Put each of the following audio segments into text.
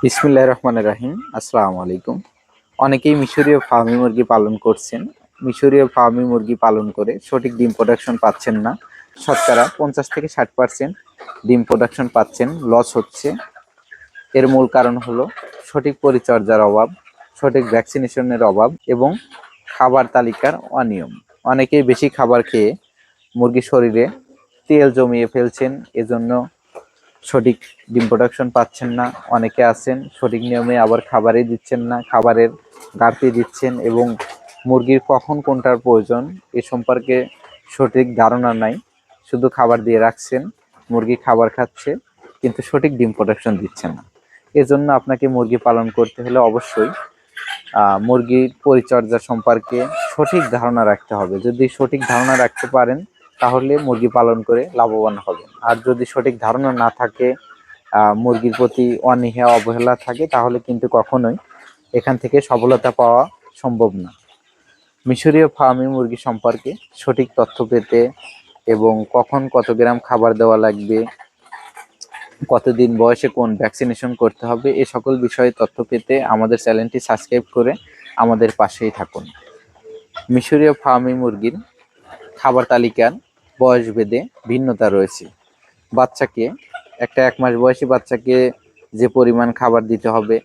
বিসমিল্লাহির রহমানির রহিম। আসসালামু আলাইকুম। অনেকেই মিশরীয় ফার্মি মুরগি পালন করছেন। মিশরীয় ফার্মি মুরগি পালন করে সঠিক ডিম প্রোডাকশন পাচ্ছেন না। শতকরা 50 থেকে 60% ডিম প্রোডাকশন পাচ্ছেন, লস হচ্ছে। এর মূল কারণ হলো সঠিক পরিচর্যার অভাব, সঠিক ভ্যাকসিনেশনের অভাব এবং খাবার তালিকার অনিয়ম। অনেকেই বেশি খাবার খেয়ে মুরগির শরীরে তেল জমিয়ে ফেলছেন, এজন্য সঠিক ডিম প্রোডাকশন পাচ্ছেন না। অনেকে আছেন সঠিক নিয়মে আবার খাবারই দিচ্ছেন না, খাবারের ঘাটতি দিচ্ছেন এবং মুরগির কখন কোনটার প্রয়োজন এ সম্পর্কে সঠিক ধারণা নাই। শুধু খাবার দিয়ে রাখছেন, মুরগি খাবার খাচ্ছে কিন্তু সঠিক ডিম প্রোডাকশন দিচ্ছে না। এজন্য আপনাকে মুরগি পালন করতে হলে অবশ্যই মুরগির পরিচর্যা সম্পর্কে সঠিক ধারণা রাখতে হবে। যদি সঠিক ধারণা রাখতে পারেন তাহলে মুরগি পালন করে লাভবান হবেন। আর যদি সঠিক ধারণা না থাকে, মুরগির প্রতি অনীহা অবহেলা থাকে, তাহলে কিন্তু কখনোই এখান থেকে সফলতা পাওয়া সম্ভব না। মিশরীয় ফার্মি মুরগি সম্পর্কে সঠিক তথ্য পেতে এবং কখন কত গ্রাম খাবার দেওয়া লাগবে, কতদিন বয়সে কোন ভ্যাকসিনেশন করতে হবে, এ সকল বিষয়ে তথ্য পেতে আমাদের চ্যানেলটি সাবস্ক্রাইব করে আমাদের পাশেই থাকুন। মিশরীয় ফার্মি মুরগির খাবার তালিকার বয়স ভেদে ভিন্নতা রয়েছে। বাচ্চাকে এক মাস বয়সী বাচ্চাকে যে পরিমাণ খাবার দিতে হবে,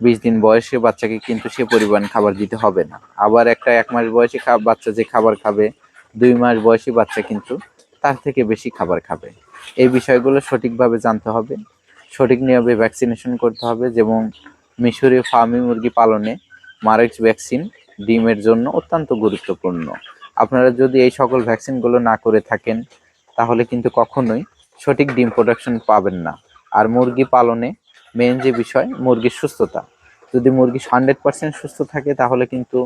20 দিন বয়সে বাচ্চাকে কিন্তু সে পরিমাণ খাবার দিতে হবে না। আবার এক মাস বয়সী বাচ্চা যে খাবার খাবে, 2 মাস বয়সী বাচ্চা কিন্তু তার থেকে বেশি খাবার খাবে। এই বিষয়গুলো সঠিকভাবে জানতে হবে, সঠিক নিয়মে ভ্যাকসিনেশন করতে হবে। যেমন মিশরীয় ফার্মি মুরগি পালনে মারেক্স ভ্যাকসিন ডিমের জন্য অত্যন্ত গুরুত্বপূর্ণ। আপনারা যদি এই সকল ভ্যাকসিনগুলো না করে থাকেন তাহলে কিন্তু কখনোই সঠিক ডিম প্রোডাকশন পাবেন না। আর মুরগি পালনে মেন যে বিষয় মুরগির সুস্থতা, যদি মুরগি 100% সুস্থ থাকে তাহলে কিন্তু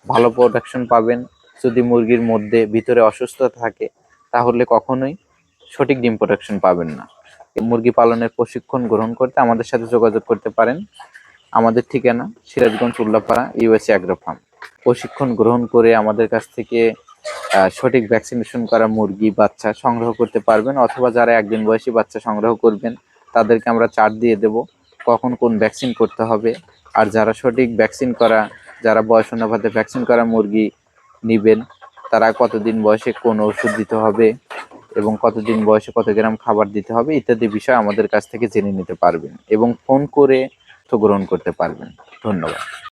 ভালো প্রোডাকশন পাবেন। যদি মুরগির মধ্যে ভিতরে অসুস্থতা থাকে তাহলে কখনোই সঠিক ডিম প্রোডাকশন পাবেন না। মুরগি পালনের প্রশিক্ষণ গ্রহণ করতে আমাদের সাথে যোগাযোগ করতে পারেন। আমাদের ঠিকানা Sirajganj Ullapara, USA agro farm. প্রশিক্ষণ গ্রহণ করে আমাদের কাছ থেকে সঠিক ভ্যাকসিনেশন করা মুরগি বাচ্চা সংগ্রহ করতে পারবেন, অথবা যারা 1 দিন বয়সী বাচ্চা সংগ্রহ করবেন তাদেরকে আমরা চার্ট দিয়ে দেব কখন কোন ভ্যাকসিন করতে হবে। আর যারা সঠিক ভ্যাকসিন করা, যারা বয়স অনুপাতে ভ্যাকসিন করা মুরগি নেবেন, তারা কতদিন বয়সে কোন ওষুধ দিতে হবে এবং কতদিন বয়সে কত গ্রাম খাবার দিতে হবে ইত্যাদি বিষয় আমাদের কাছ থেকে জেনে নিতে পারবেন এবং ফোন করে গ্রহণ করতে পারবেন। ধন্যবাদ।